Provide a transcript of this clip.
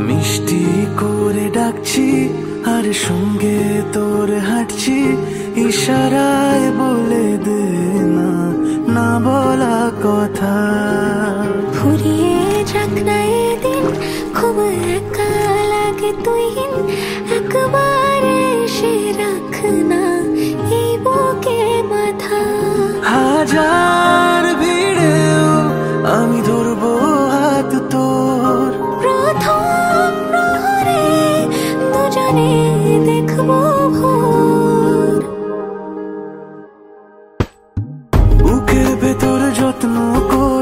মিষ্টি করে ডাকছি আর সঙ্গে তোর হাঁটছি, ইশারায় বলে দে না না বলা কথা। ফুরিয়ে যাক না এদিন, খুব একা লাগে তুই একবার এসে রাখ না এই বুকে মাথা। হাজার ভিড়েও আমি ধরবো হাত তোর, প্রথম প্রহরে দুজনে দেখবো ভোর। বুকের ভেতর যত্ন করে